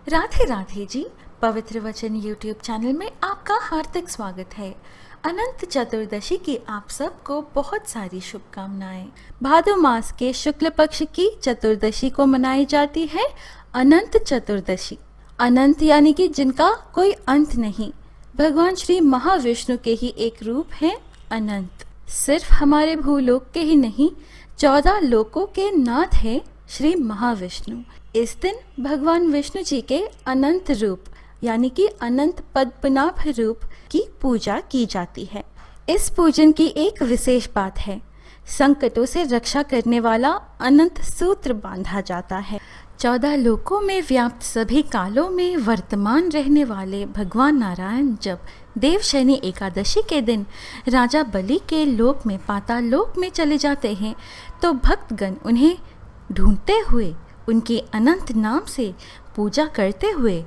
राधे राधे जी। पवित्र वचन YouTube channel में आपका हार्दिक स्वागत है। अनंत चतुर्दशी की आप सबको बहुत सारी शुभकामनाएं। भादो मास के शुक्ल पक्ष की चतुर्दशी को मनाई जाती है अनंत चतुर्दशी। अनंत यानी कि जिनका कोई अंत नहीं। भगवान श्री महाविष्णु के ही एक रूप है अनंत। सिर्फ हमारे भूलोक के ही नहीं, 14 लोकों के नाथ है श्री महाविष्णु। इस दिन भगवान विष्णु जी के अनंत रूप यानी कि अनंत पद्मनाभ रूप की पूजा की जाती है। इस पूजन की एक विशेष बात है, संकटों से रक्षा करने वाला अनंत सूत्र बांधा जाता है। 14 लोकों में व्याप्त सभी कालों में वर्तमान रहने वाले भगवान नारायण जब देवशयनी एकादशी के दिन राजा बलि के लोक में पाताल लोक में चले जाते हैं तो भक्तगण उन्हें ढूंढते हुए उनके अनंत नाम से पूजा करते हुए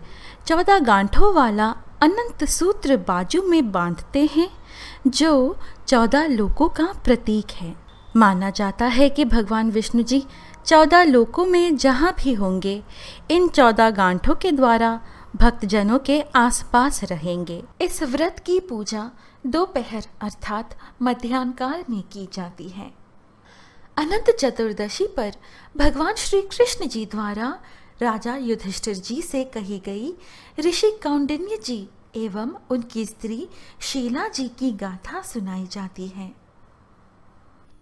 14 गांठों वाला अनंत सूत्र बाजू में बांधते हैं, जो 14 लोकों का प्रतीक है। माना जाता है कि भगवान विष्णु जी 14 लोकों में जहाँ भी होंगे, इन 14 गांठों के द्वारा भक्तजनों के आसपास रहेंगे। इस व्रत की पूजा दोपहर अर्थात मध्याह्न काल में की जाती है। अनंत चतुर्दशी पर भगवान श्री कृष्ण जी द्वारा राजा युधिष्ठिर जी से कही गई ऋषि कौंडिन्य जी एवं उनकी स्त्री शीला जी की गाथा सुनाई जाती है।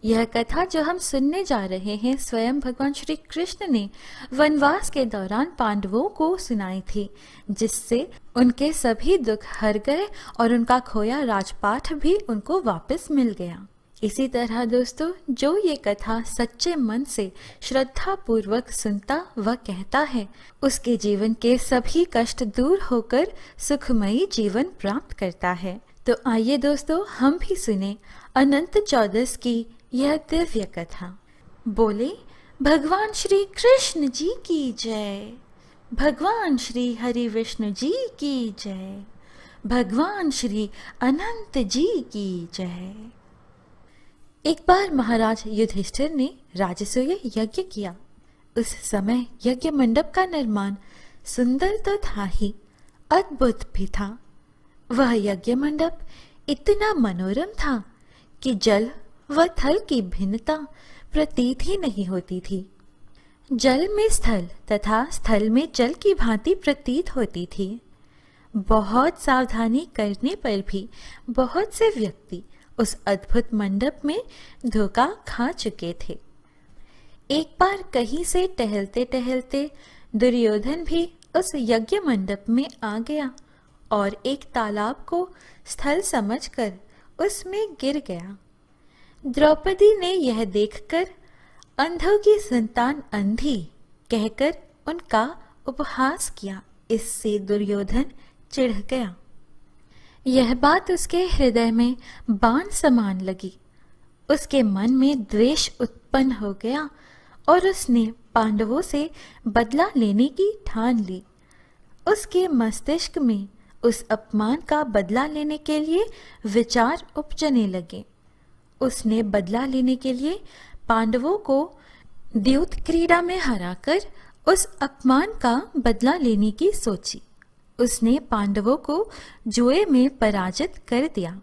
यह कथा जो हम सुनने जा रहे हैं स्वयं भगवान श्री कृष्ण ने वनवास के दौरान पांडवों को सुनाई थी, जिससे उनके सभी दुख हर गए और उनका खोया राजपाठ भी उनको वापस मिल गया। इसी तरह दोस्तों, जो ये कथा सच्चे मन से श्रद्धा पूर्वक सुनता व कहता है, उसके जीवन के सभी कष्ट दूर होकर सुखमयी जीवन प्राप्त करता है। तो आइए दोस्तों, हम भी सुने अनंत चौदस की यह दिव्य कथा। बोले भगवान श्री कृष्ण जी की जय, भगवान श्री हरि विष्णु जी की जय, भगवान श्री अनंत जी की जय। एक बार महाराज युधिष्ठिर ने राजसूय यज्ञ किया। उस समय यज्ञ मंडप का निर्माण सुंदर तो था ही, अद्भुत भी था। वह यज्ञ मंडप इतना मनोरम था कि जल व थल की भिन्नता प्रतीत ही नहीं होती थी। जल में स्थल तथा स्थल में जल की भांति प्रतीत होती थी। बहुत सावधानी करने पर भी बहुत से व्यक्ति उस अद्भुत मंडप में धोखा खा चुके थे। एक बार कहीं से टहलते टहलते दुर्योधन भी उस यज्ञ मंडप में आ गया और एक तालाब को स्थल समझकर उसमें गिर गया। द्रौपदी ने यह देखकर अंधों की संतान अंधी कहकर उनका उपहास किया। इससे दुर्योधन चिढ़ गया। यह बात उसके हृदय में बाण समान लगी। उसके मन में द्वेष उत्पन्न हो गया और उसने पांडवों से बदला लेने की ठान ली। उसके मस्तिष्क में उस अपमान का बदला लेने के लिए विचार उपजने लगे। उसने बदला लेने के लिए पांडवों को द्यूत क्रीड़ा में हराकर उस अपमान का बदला लेने की सोची। उसने पांडवों को जुए में पराजित कर दिया।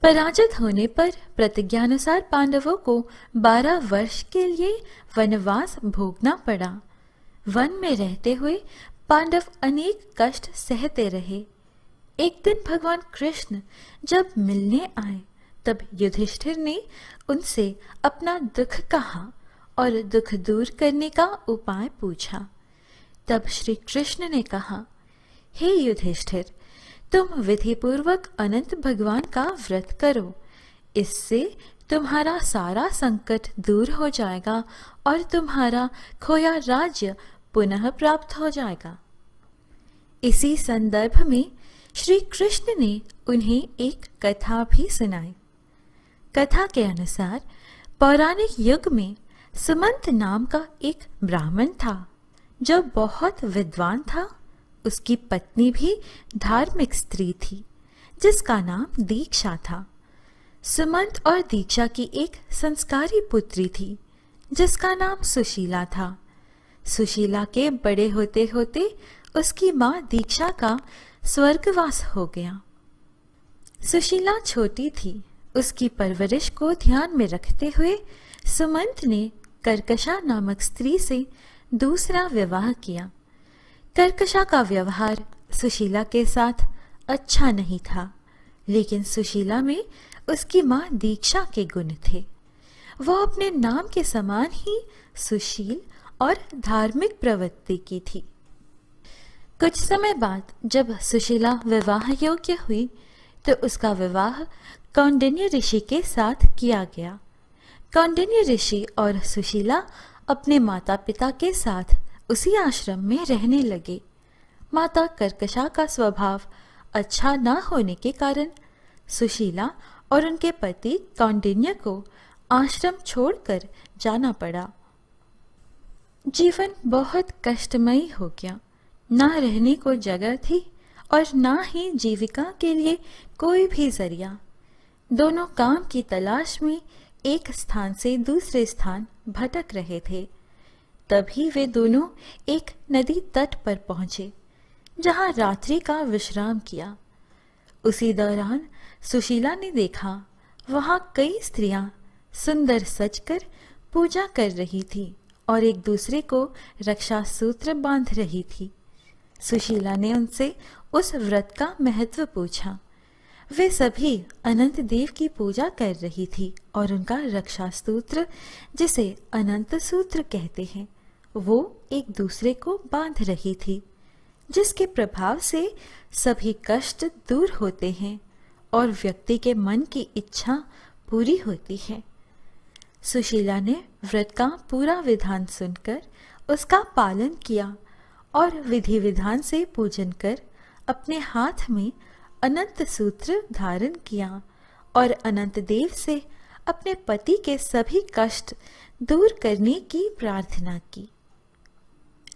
पराजित होने पर प्रतिज्ञानुसार पांडवों को 12 वर्ष के लिए वनवास भोगना पड़ा। वन में रहते हुए पांडव अनेक कष्ट सहते रहे। एक दिन भगवान कृष्ण जब मिलने आए, तब युधिष्ठिर ने उनसे अपना दुख कहा और दुख दूर करने का उपाय पूछा। तब श्री कृष्ण ने कहा, हे युधिष्ठिर, तुम विधिपूर्वक अनंत भगवान का व्रत करो। इससे तुम्हारा सारा संकट दूर हो जाएगा और तुम्हारा खोया राज्य पुनः प्राप्त हो जाएगा। इसी संदर्भ में श्री कृष्ण ने उन्हें एक कथा भी सुनाई। कथा के अनुसार पौराणिक युग में सुमंत नाम का एक ब्राह्मण था, जो बहुत विद्वान था। उसकी पत्नी भी धार्मिक स्त्री थी, जिसका नाम दीक्षा था। सुमंत और दीक्षा की एक संस्कारी पुत्री थी, जिसका नाम सुशीला था। सुशीला के बड़े होते होते उसकी माँ दीक्षा का स्वर्गवास हो गया। सुशीला छोटी थी। उसकी परवरिश को ध्यान में रखते हुए सुमंत ने कर्कशा नामक स्त्री से दूसरा विवाह किया। कर्कशा का व्यवहार सुशीला के साथ अच्छा नहीं था, लेकिन सुशीला में उसकी माँ दीक्षा के गुण थे। वह अपने नाम के समान ही सुशील और धार्मिक प्रवृत्ति की थी। कुछ समय बाद जब सुशीला विवाह योग्य हुई तो उसका विवाह कौंडिन्य ऋषि के साथ किया गया। कौंडिन्य ऋषि और सुशीला अपने माता पिता के साथ उसी आश्रम में रहने लगे। माता कर्कशा का स्वभाव अच्छा न होने के कारण सुशीला और उनके पति कौंडिन्य को आश्रम छोड़कर जाना पड़ा। जीवन बहुत कष्टमयी हो गया। ना रहने को जगह थी और ना ही जीविका के लिए कोई भी जरिया। दोनों काम की तलाश में एक स्थान से दूसरे स्थान भटक रहे थे। तभी वे दोनों एक नदी तट पर पहुंचे, जहां रात्रि का विश्राम किया। उसी दौरान सुशीला ने देखा वहां कई स्त्रियां सुंदर सजकर पूजा कर रही थी और एक दूसरे को रक्षा सूत्र बांध रही थी। सुशीला ने उनसे उस व्रत का महत्व पूछा। वे सभी अनंत देव की पूजा कर रही थी और उनका रक्षा सूत्र, जिसे अनंत सूत्र कहते हैं, वो एक दूसरे को बांध रही थी, जिसके प्रभाव से सभी कष्ट दूर होते हैं और व्यक्ति के मन की इच्छा पूरी होती है। सुशीला ने व्रत का पूरा विधान सुनकर उसका पालन किया और विधि विधान से पूजन कर अपने हाथ में अनंत सूत्र धारण किया और अनंत देव से अपने पति के सभी कष्ट दूर करने की प्रार्थना की।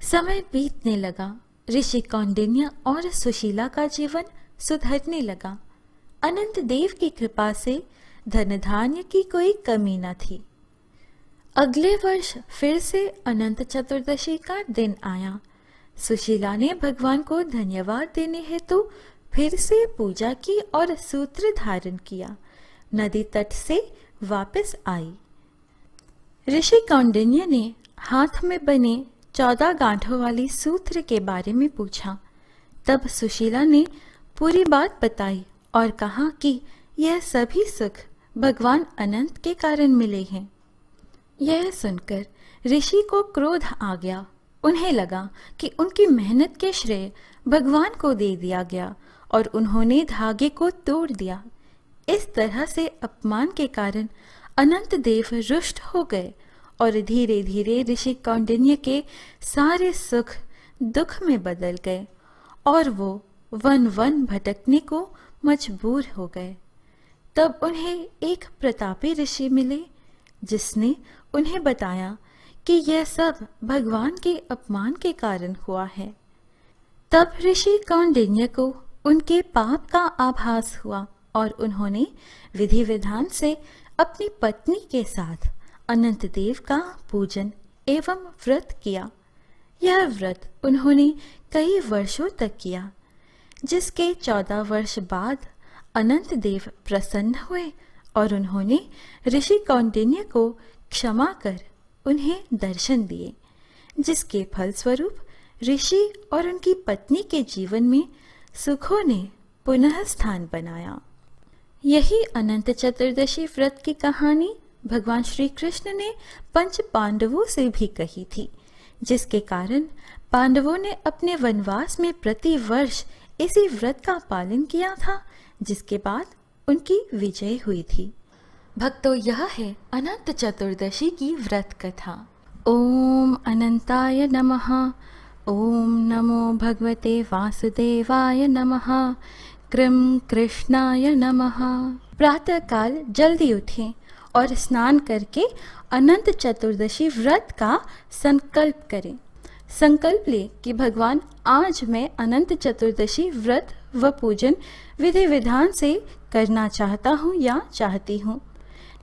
समय बीतने लगा। ऋषि कौंडिन्य और सुशीला का जीवन सुधरने लगा। अनंत देव की कृपा से धन धान्य की कोई कमी न थी। अगले वर्ष फिर से अनंत चतुर्दशी का दिन आया। सुशीला ने भगवान को धन्यवाद देने हेतु फिर से पूजा की और सूत्र धारण किया। नदी तट से वापस आई। ऋषि कौंडिन्य ने हाथ में बने 14 गांठों वाली सूत्र के बारे में पूछा। तब सुशीला ने पूरी बात बताई और कहा कि यह सभी सुख भगवान अनंत के कारण मिले हैं। यह सुनकर ऋषि को क्रोध आ गया। उन्हें लगा कि उनकी मेहनत के श्रेय भगवान को दे दिया गया और उन्होंने धागे को तोड़ दिया। इस तरह से अपमान के कारण अनंत देव रुष्ट हो गए और धीरे धीरे ऋषि कौंडिन्य के सारे सुख दुख में बदल गए और वो वन वन भटकने को मजबूर हो गए। तब उन्हें एक प्रतापी ऋषि मिले, जिसने उन्हें बताया कि यह सब भगवान के अपमान के कारण हुआ है। तब ऋषि कौंडिन्य को उनके पाप का आभास हुआ और उन्होंने विधि विधान से अपनी पत्नी के साथ अनंत देव का पूजन एवं व्रत किया। यह व्रत उन्होंने कई वर्षों तक किया, जिसके 14 वर्ष बाद अनंत देव प्रसन्न हुए और उन्होंने ऋषि कौंडिन्य को क्षमा कर उन्हें दर्शन दिए, जिसके फलस्वरूप ऋषि और उनकी पत्नी के जीवन में सुखों ने पुनः स्थान बनाया। यही अनंत चतुर्दशी व्रत की कहानी भगवान श्री कृष्ण ने पंच पांडवों से भी कही थी, जिसके कारण पांडवों ने अपने वनवास में प्रति वर्ष इसी व्रत का पालन किया था, जिसके बाद उनकी विजय हुई थी। भक्तों, यह है अनंत चतुर्दशी की व्रत कथा। ओम अनंताय नमः। ओम नमो भगवते वासुदेवाय नमः। कृं कृष्णाय नमः। प्रातः काल जल्दी उठें और स्नान करके अनंत चतुर्दशी व्रत का संकल्प करें। संकल्प लें कि भगवान, आज मैं अनंत चतुर्दशी व्रत व पूजन विधि विधान से करना चाहता हूँ या चाहती हूँ।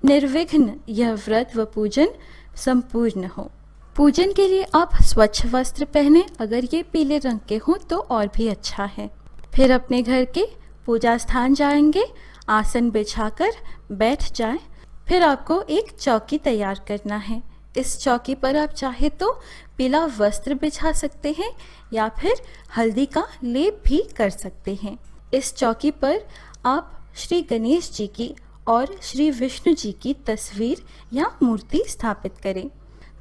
निर्विघ्न यह व्रत व पूजन संपूर्ण हो। पूजन के लिए आप स्वच्छ वस्त्र पहने, अगर ये पीले रंग के हों तो और भी अच्छा है। फिर अपने घर के पूजा स्थान जाएंगे, आसन बिछाकर बैठ जाएं। फिर आपको एक चौकी तैयार करना है। इस चौकी पर आप चाहे तो पीला वस्त्र बिछा सकते हैं या फिर हल्दी का लेप भी कर सकते हैं। इस चौकी पर आप श्री गणेश जी की और श्री विष्णु जी की तस्वीर या मूर्ति स्थापित करें।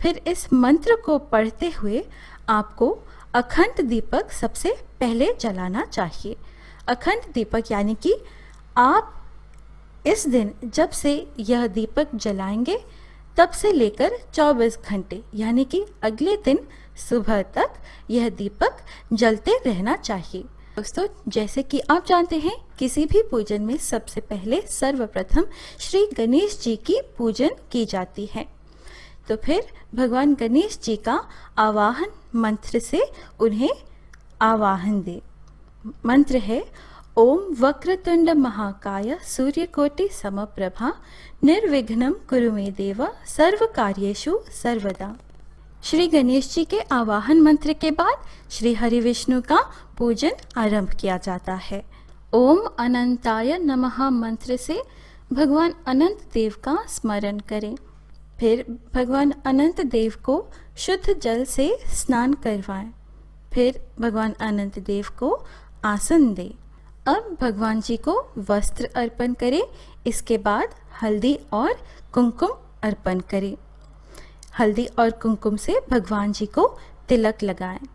फिर इस मंत्र को पढ़ते हुए आपको अखंड दीपक सबसे पहले जलाना चाहिए। अखंड दीपक यानी कि आप इस दिन जब से यह दीपक जलाएंगे तब से लेकर 24 घंटे यानी कि अगले दिन सुबह तक यह दीपक जलते रहना चाहिए। दोस्तों, जैसे कि आप जानते हैं, किसी भी पूजन में सबसे पहले सर्वप्रथम श्री गणेश जी की पूजन की जाती है। तो फिर भगवान गणेश जी का आवाहन मंत्र से उन्हें आवाहन दे। मंत्र है ओम वक्रतुंड महाकाय सूर्यकोटि समप्रभा निर्विघ्नं कुरु मे देव सर्व कार्येषु सर्वदा। श्री गणेश जी के आवाहन मंत्र के बाद श्री हरि विष्णु का पूजन आरंभ किया जाता है। ओम अनंताय नमः मंत्र से भगवान अनंत देव का स्मरण करें। फिर भगवान अनंत देव को शुद्ध जल से स्नान करवाएं। फिर भगवान अनंत देव को आसन दें। अब भगवान जी को वस्त्र अर्पण करें। इसके बाद हल्दी और कुमकुम अर्पण करें। हल्दी और कुमकुम से भगवान जी को तिलक लगाएं।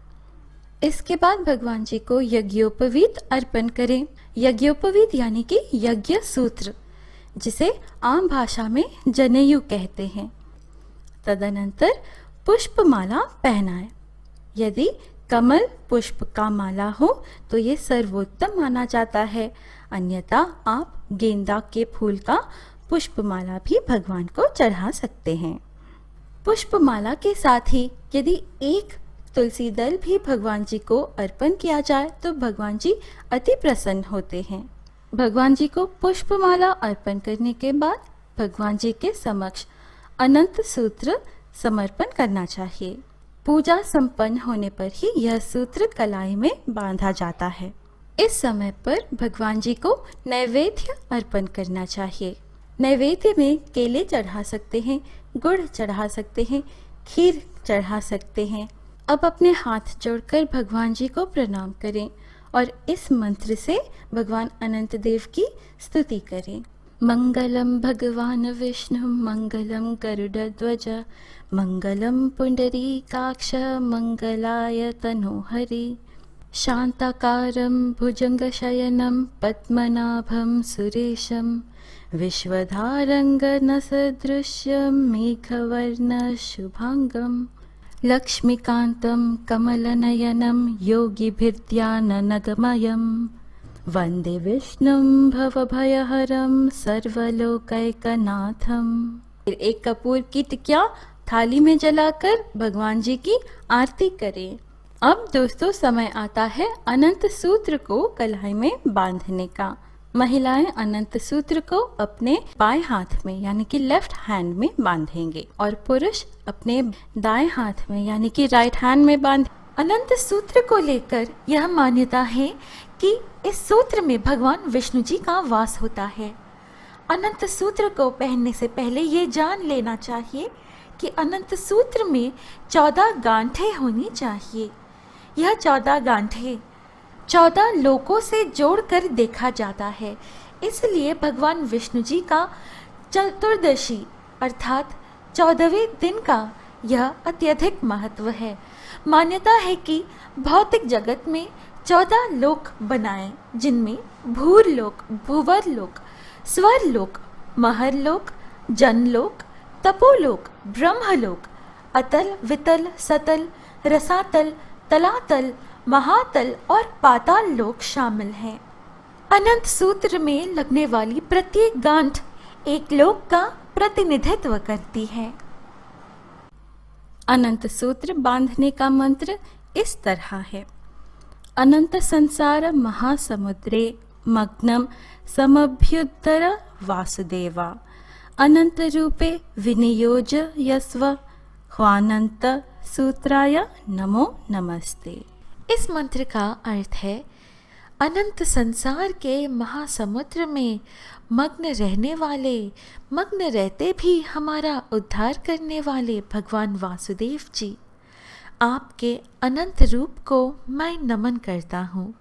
इसके बाद भगवान जी को यज्ञोपवीत अर्पण करें। यज्ञोपवीत यानी कि यज्ञ सूत्र, जिसे आम भाषा में जनेयू कहते हैं। तदनंतर पुष्पमाला पहनाएं। यदि कमल पुष्प का माला हो तो ये सर्वोत्तम माना जाता है, अन्यथा आप गेंदा के फूल का पुष्पमाला भी भगवान को चढ़ा सकते हैं। पुष्पमाला के साथ ही यदि एक तुलसी दल भी भगवान जी को अर्पण किया जाए तो भगवान जी अति प्रसन्न होते हैं। भगवान जी को पुष्पमाला अर्पण करने के बाद भगवान जी के समक्ष अनंत सूत्र समर्पण करना चाहिए। पूजा संपन्न होने पर ही यह सूत्र कलाई में बांधा जाता है। इस समय पर भगवान जी को नैवेद्य अर्पण करना चाहिए। नैवेद्य में केले चढ़ा सकते हैं, गुड़ चढ़ा सकते हैं, खीर चढ़ा सकते हैं। अब अपने हाथ जोड़कर भगवान जी को प्रणाम करें और इस मंत्र से भगवान अनंत देव की स्तुति करें। मंगलम भगवान विष्णु मंगलम गरुड़ध्वज मंगलम पुंडरीकाक्ष मंगलाय तनोहरि शांताकारं भुजंगशयनं पद्मनाभं सुरेशं विश्वधारं गगनसदृशं मेघवर्णं शुभांगं लक्ष्मीकान्तं कमलनयनं योगिभिर्ध्याननगमयं वंदे विष्णुं भवभयहरं सर्वलोकैकनाथं। एक कपूर की टिकिया थाली में जलाकर भगवान जी की आरती करें। अब दोस्तों, समय आता है अनंत सूत्र को कलाई में बांधने का। महिलाएं अनंत सूत्र को अपने बाएं हाथ में यानी कि लेफ्ट हैंड में बांधेंगे और पुरुष अपने दाएं हाथ में यानी कि राइट हैंड में बांधे। अनंत सूत्र को लेकर यह मान्यता है कि इस सूत्र में भगवान विष्णु जी का वास होता है। अनंत सूत्र को पहनने से पहले ये जान लेना चाहिए कि अनंत सूत्र में 14 गांठें होनी चाहिए। यह 14 गांठें 14 लोकों से जोड़कर देखा जाता है। इसलिए भगवान विष्णु जी का चतुर्दशी अर्थात 14वें दिन का यह अत्यधिक महत्व है। मान्यता है कि भौतिक जगत में 14 लोक बनाए, जिनमें भूरलोक, भूवरलोक, स्वरलोक, महरलोक, जनलोक, तपोलोक, ब्रह्मलोक, अतल, वितल, सतल, रसातल, तलातल, महातल और पाताल लोक शामिल हैं। अनंत सूत्र में लगने वाली प्रत्येक गांठ एक लोक का प्रतिनिधित्व करती है। अनंत सूत्र बांधने का मंत्र इस तरह है। अनंत संसार महासमुद्रे मग्नम समभ्युत्तर वासुदेवा अनंत रूपे विनियोज यस्व ह्वानंत सूत्राय नमो नमस्ते। इस मंत्र का अर्थ है, अनंत संसार के महासमुद्र में मग्न रहने वाले, मग्न रहते भी हमारा उद्धार करने वाले भगवान वासुदेव जी, आपके अनंत रूप को मैं नमन करता हूँ।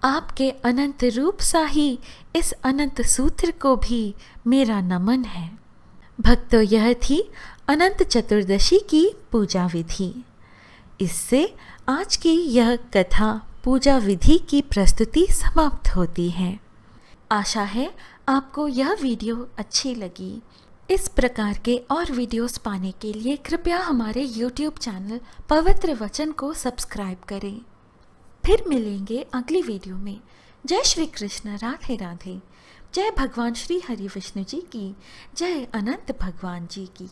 आपके अनंत रूप सा ही इस अनंत सूत्र को भी मेरा नमन है। भक्तों, यह थी अनंत चतुर्दशी की पूजा विधि। इससे आज की यह कथा पूजा विधि की प्रस्तुति समाप्त होती है। आशा है आपको यह वीडियो अच्छी लगी। इस प्रकार के और वीडियोस पाने के लिए कृपया हमारे YouTube चैनल पवित्र वचन को सब्सक्राइब करें। फिर मिलेंगे अगली वीडियो में। जय श्री कृष्ण, राधे राधे। जय भगवान श्री हरि विष्णु जी की, जय अनंत भगवान जी की।